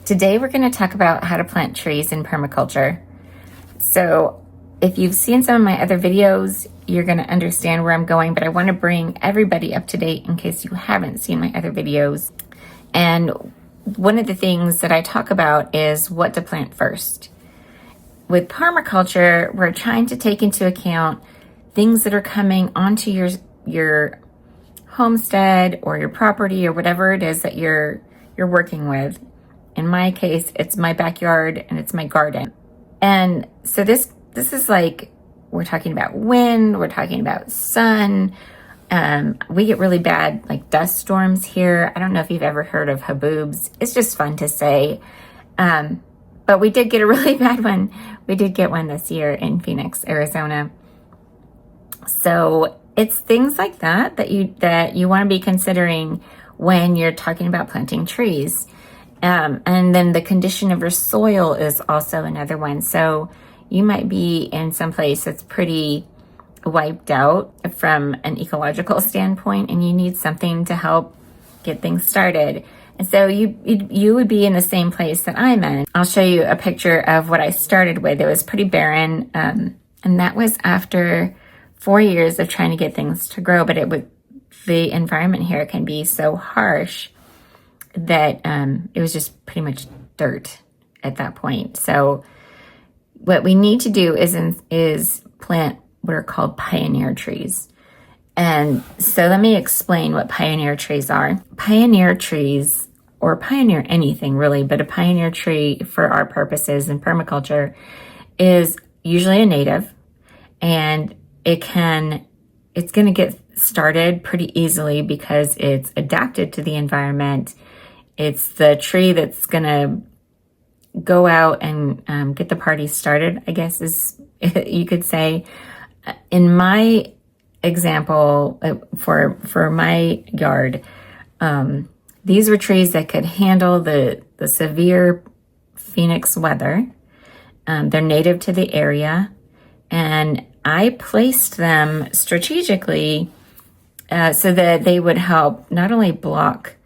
Today we're going to talk about how to plant trees in permaculture. So if you've seen some of my other videos, you're going to understand where I'm going, but I want to bring everybody up to date in case you haven't seen my other videos. And one of the things that I talk about is what to plant first. With permaculture, we're trying to take into account things that are coming onto your homestead or your property or whatever it is that you're working with. In my case, it's my backyard and it's my garden. And so this is like, we're talking about wind, we're talking about sun. We get really bad like dust storms here. I don't know if you've ever heard of haboobs. It's just fun to say. But we did get a really bad one. We did get one this year in Phoenix, Arizona. So it's things like that you want to be considering when you're talking about planting trees. And then the condition of your soil is also another one. So you might be in some place that's pretty wiped out from an ecological standpoint, and you need something to help get things started. And so you would be in the same place that I'm in. I'll show you a picture of what I started with. It was pretty barren, and that was after 4 years of trying to get things to grow. But the environment here can be so harsh that it was just pretty much dirt at that point. So what we need to do is plant what are called pioneer trees. And so let me explain what pioneer trees are. Pioneer trees, or pioneer anything really, but a pioneer tree for our purposes in permaculture is usually a native, and it's going to get started pretty easily because it's adapted to the environment. It's the tree that's going to go out and get the party started, I guess is you could say. In my example, for my yard, these were trees that could handle the severe Phoenix weather. They're native to the area, and I placed them strategically so that they would help not only block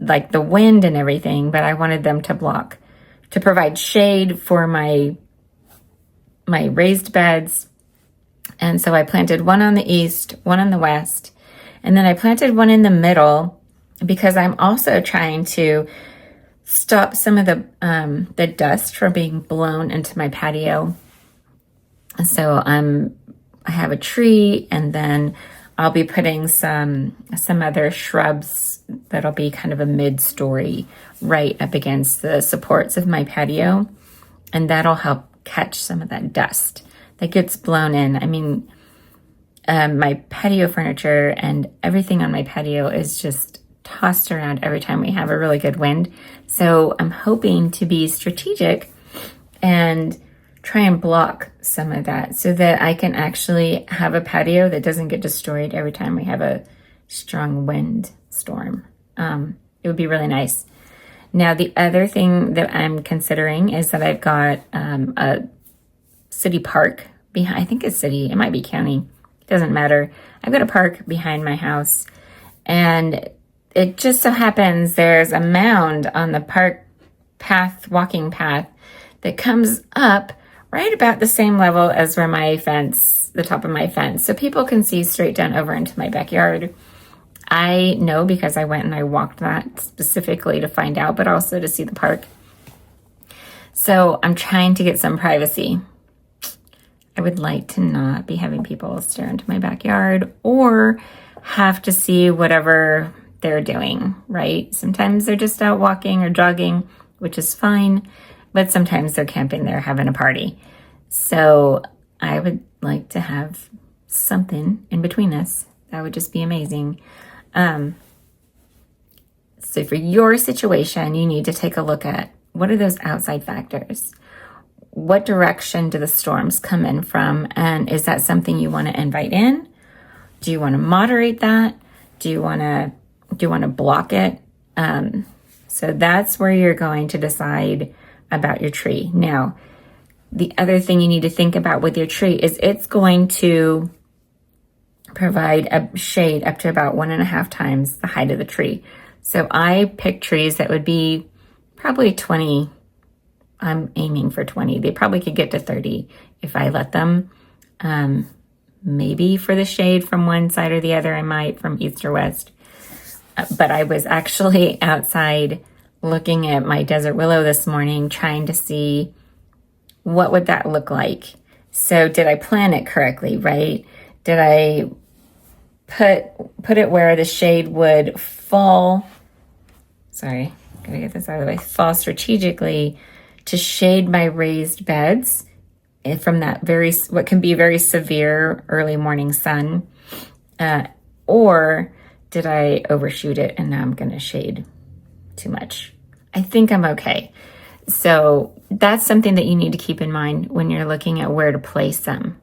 like the wind and everything, but I wanted them to provide shade for my raised beds. And so I planted one on the east, one on the west, and then I planted one in the middle because I'm also trying to stop some of the dust from being blown into my patio. And so I have a tree, and then I'll be putting some other shrubs that'll be kind of a mid-story right up against the supports of my patio, and that'll help catch some of that dust that gets blown in. I mean, my patio furniture and everything on my patio is just tossed around every time we have a really good wind. So I'm hoping to be strategic and try and block some of that so that I can actually have a patio that doesn't get destroyed every time we have a strong wind storm. It would be really nice. Now, the other thing that I'm considering is that I've got a city park behind, I think it's city, it might be county, it doesn't matter. I've got a park behind my house, and it just so happens there's a mound on the park path, walking path, that comes up right about the same level as where my fence, the top of my fence. So people can see straight down over into my backyard. I know because I went and I walked that specifically to find out, but also to see the park. So I'm trying to get some privacy. I would like to not be having people stare into my backyard or have to see whatever they're doing, right? Sometimes they're just out walking or jogging, which is fine, but sometimes they're camping there having a party. So I would like to have something in between us. That would just be amazing. So for your situation, you need to take a look at what are those outside factors? What direction do the storms come in from? And is that something you want to invite in? Do you want to moderate that? Do you want to block it? So that's where you're going to decide about your tree. Now, the other thing you need to think about with your tree is it's going to provide a shade up to about 1.5 times the height of the tree. So I picked trees that would be probably 20. I'm aiming for 20. They probably could get to 30 if I let them. Maybe for the shade from one side or the other, I might from east or west. But I was actually outside looking at my desert willow this morning, trying to see what would that look like. So did I plan it correctly, right? Did I put it where the shade would fall? Sorry, gotta get this out of the way. Fall strategically to shade my raised beds from that what can be very severe early morning sun, or did I overshoot it and now I'm going to shade too much? I think I'm okay. So that's something that you need to keep in mind when you're looking at where to place them.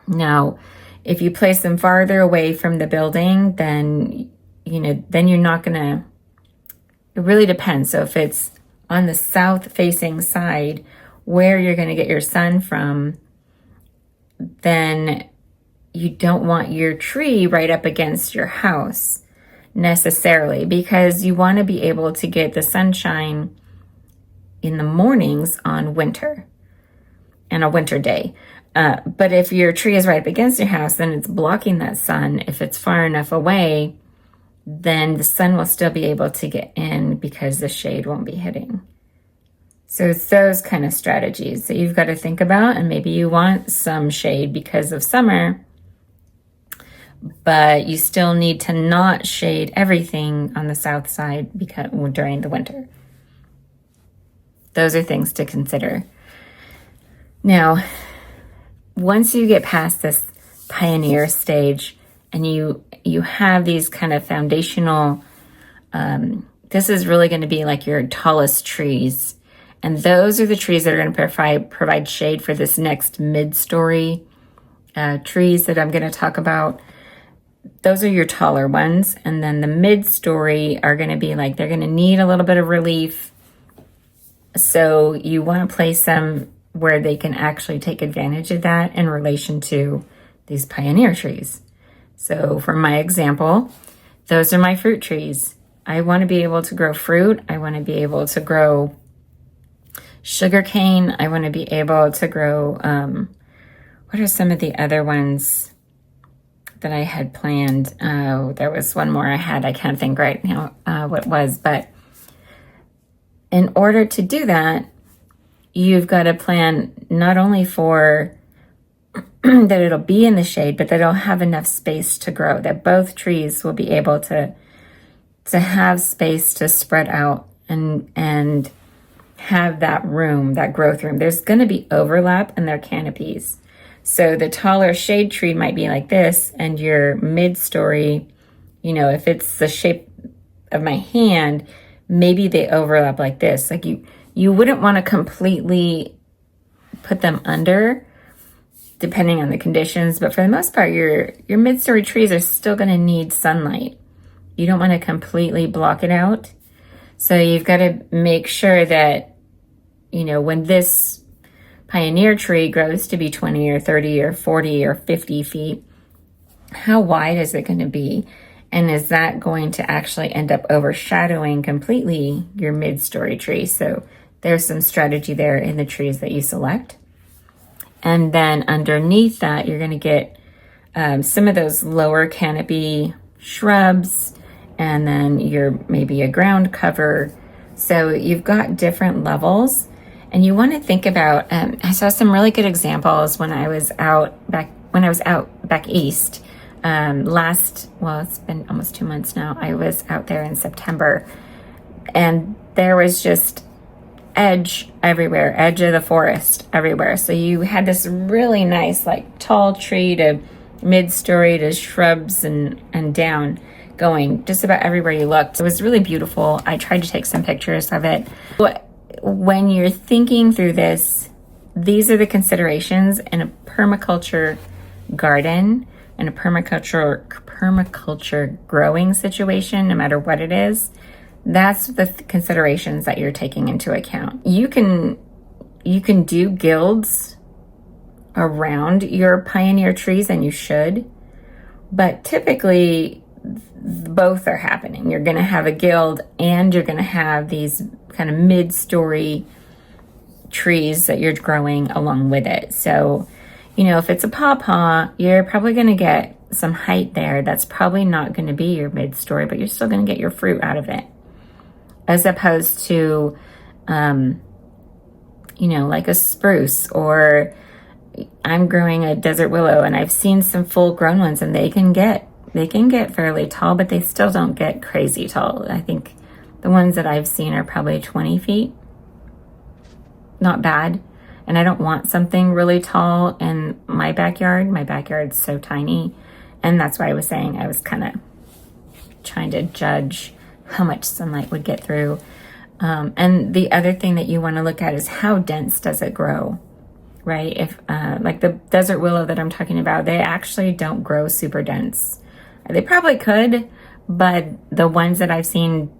Now, if you place them farther away from the building, then you're not going to, it really depends. So if it's on the south facing side where you're going to get your sun from, then you don't want your tree right up against your house necessarily, because you want to be able to get the sunshine in the mornings on winter and a winter day. But if your tree is right up against your house, then it's blocking that sun. If it's far enough away, then the sun will still be able to get in because the shade won't be hitting. So it's those kind of strategies that you've got to think about, and maybe you want some shade because of summer, but you still need to not shade everything on the south side during the winter. Those are things to consider. Now, once you get past this pioneer stage and you have these kind of foundational, this is really going to be like your tallest trees. And those are the trees that are going to provide shade for this next mid-story trees that I'm going to talk about. Those are your taller ones. And then the mid-story are going to be like, they're going to need a little bit of relief. So you want to place them where they can actually take advantage of that in relation to these pioneer trees. So for my example, those are my fruit trees. I want to be able to grow fruit. I want to be able to grow sugar cane. I want to be able to grow, what are some of the other ones that I had planned? There was one more I can't think right now what it was, but in order to do that, you've got to plan not only for that it'll be in the shade, but that it'll have enough space to grow, that both trees will be able to have space to spread out and have that room, that growth room. There's going to be overlap in their canopies. So the taller shade tree might be like this, and your mid-story, if it's the shape of my hand, maybe they overlap like this. Like you wouldn't want to completely put them under, depending on the conditions, but for the most part, your mid-story trees are still going to need sunlight. You don't want to completely block it out. So you've got to make sure that, when this pioneer tree grows to be 20 or 30 or 40 or 50 feet, how wide is it going to be? And is that going to actually end up overshadowing completely your mid-story tree? So there's some strategy there in the trees that you select. And then underneath that, you're going to get some of those lower canopy shrubs, and then maybe a ground cover. So you've got different levels, and you want to think about, I saw some really good examples when I was out back east. It's been almost 2 months now. I was out there in September, and there was just edge everywhere, edge of the forest everywhere. So you had this really nice, like tall tree to mid-story to shrubs and down, going just about everywhere you looked. It was really beautiful. I tried to take some pictures of it. When you're thinking through this, these are the considerations in a permaculture garden, in a permaculture growing situation, no matter what it is. That's the considerations that you're taking into account. You can do guilds around your pioneer trees, and you should, but typically both are happening. You're going to have a guild, and you're going to have these kind of mid-story trees that you're growing along with it. So, if it's a pawpaw, you're probably going to get some height there. That's probably not going to be your mid-story, but you're still going to get your fruit out of it. As opposed to, like a spruce, or I'm growing a desert willow, and I've seen some full-grown ones, and they can get fairly tall, but they still don't get crazy tall. I think the ones that I've seen are probably 20 feet. Not bad. And I don't want something really tall in my backyard. My backyard's so tiny. And that's why I was saying I was kind of trying to judge how much sunlight would get through. And the other thing that you want to look at is how dense does it grow, right? If like the desert willow that I'm talking about, they actually don't grow super dense. They probably could, but the ones that I've seen,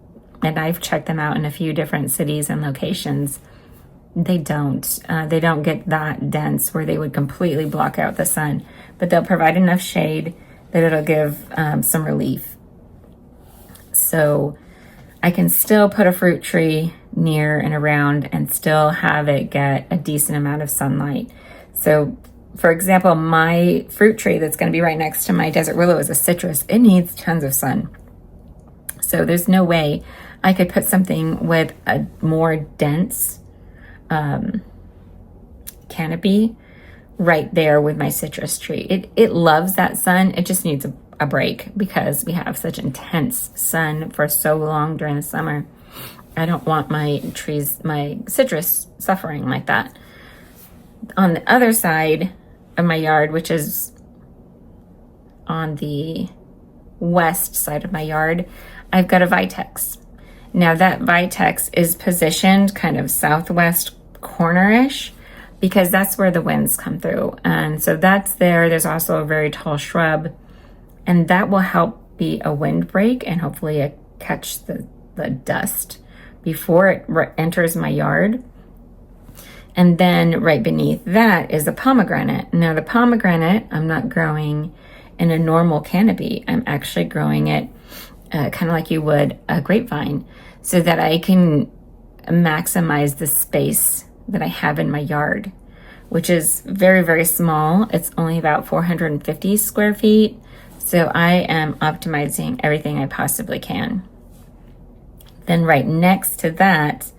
and I've checked them out in a few different cities and locations, they don't get that dense where they would completely block out the sun, but they'll provide enough shade that it'll give some relief. So I can still put a fruit tree near and around and still have it get a decent amount of sunlight. So for example, my fruit tree that's going to be right next to my desert willow is a citrus. It needs tons of sun. So there's no way I could put something with a more dense canopy right there with my citrus tree. It loves that sun. It just needs a break because we have such intense sun for so long during the summer. I don't want my citrus suffering like that. On the other side of my yard, which is on the west side of my yard, I've got a vitex. Now that vitex is positioned kind of southwest corner-ish because that's where the winds come through. And so that's there. There's also a very tall shrub, and that will help be a windbreak and hopefully catch the dust before it enters my yard. And then right beneath that is the pomegranate. Now the pomegranate, I'm not growing in a normal canopy. I'm actually growing it kind of like you would a grapevine, so that I can maximize the space that I have in my yard, which is very, very small. It's only about 450 square feet. So I am optimizing everything I possibly can. Then right next to that,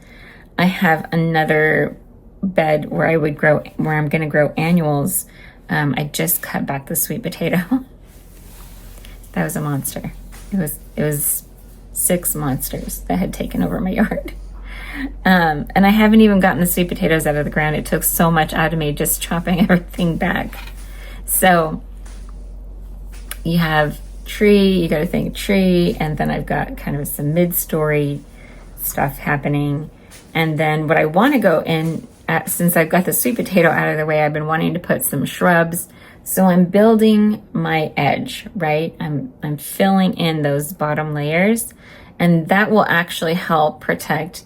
I have another bed where I'm going to grow annuals. I just cut back the sweet potato. That was a monster. It was 6 monsters that had taken over my yard. And I haven't even gotten the sweet potatoes out of the ground. It took so much out of me just chopping everything back. So you have tree, you got to think tree, and then I've got kind of some mid-story stuff happening. And then what I want to go in, since I've got the sweet potato out of the way, I've been wanting to put some shrubs. So I'm building my edge, right? I'm filling in those bottom layers, and that will actually help protect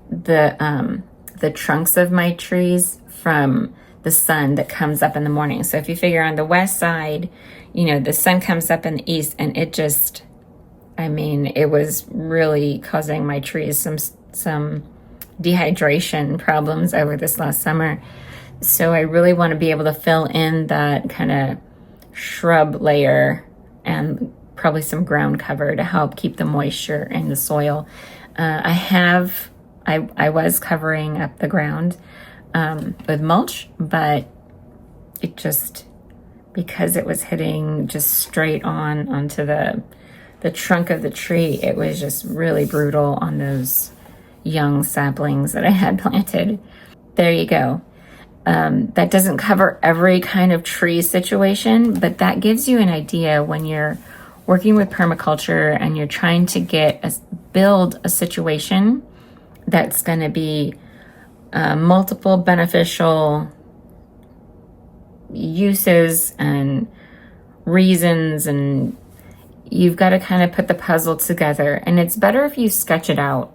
the trunks of my trees from the sun that comes up in the morning. So if you figure on the west side, the sun comes up in the east, and it was really causing my trees some dehydration problems over this last summer. So I really want to be able to fill in that kind of shrub layer and probably some ground cover to help keep the moisture in the soil. I was covering up the ground with mulch, but it just, because it was hitting just straight onto the trunk of the tree, it was just really brutal on those young saplings that I had planted. There you go. That doesn't cover every kind of tree situation, but that gives you an idea when you're working with permaculture and you're trying to build a situation that's going to be multiple beneficial uses and reasons, and you've got to kind of put the puzzle together. And it's better if you sketch it out.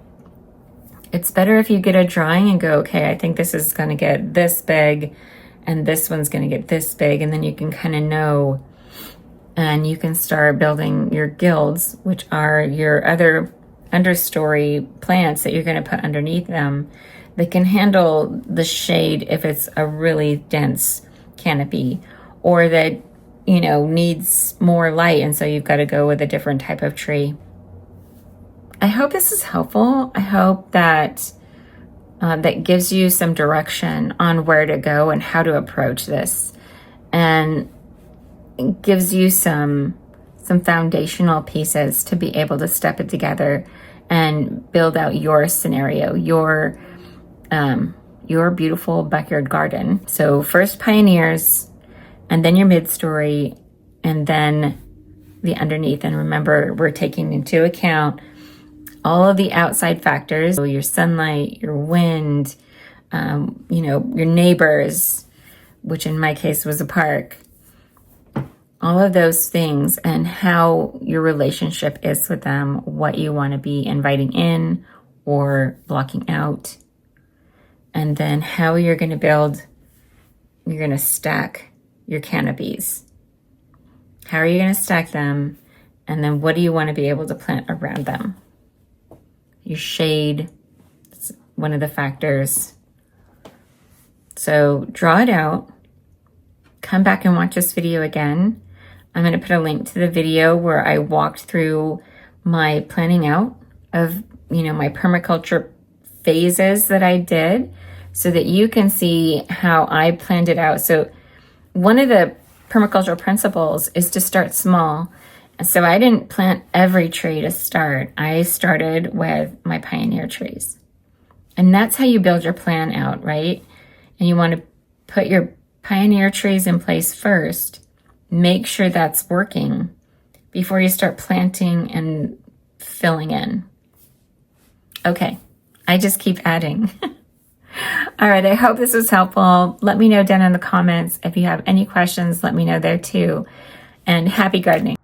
It's better if you get a drawing and go, okay, I think this is going to get this big and this one's going to get this big. And then you can kind of know, and you can start building your guilds, which are your other understory plants that you're going to put underneath them that can handle the shade if it's a really dense canopy, or that, you know, needs more light, and so you've got to go with a different type of tree. I hope this is helpful. I hope that that gives you some direction on where to go and how to approach this, and gives you some foundational pieces to be able to step it together and build out your scenario, your beautiful backyard garden. So first pioneers, and then your mid-story, and then the underneath. And remember, we're taking into account all of the outside factors, so your sunlight, your wind, you know, your neighbors, which in my case was a park, all of those things, and how your relationship is with them, what you want to be inviting in or blocking out, and then how you're going to stack your canopies. How are you going to stack them? And then what do you want to be able to plant around them? Your shade, it's one of the factors. So draw it out. Come back and watch this video again. I'm going to put a link to the video where I walked through my planning out of, you know, my permaculture phases that I did, so that you can see how I planned it out. So one of the permaculture principles is to start small. So I didn't plant every tree to start. I started with my pioneer trees. And that's how you build your plan out, right? And you want to put your pioneer trees in place first. Make sure that's working before you start planting and filling in. Okay, I just keep adding. All right, I hope this was helpful. Let me know down in the comments. If you have any questions, let me know there too. And happy gardening.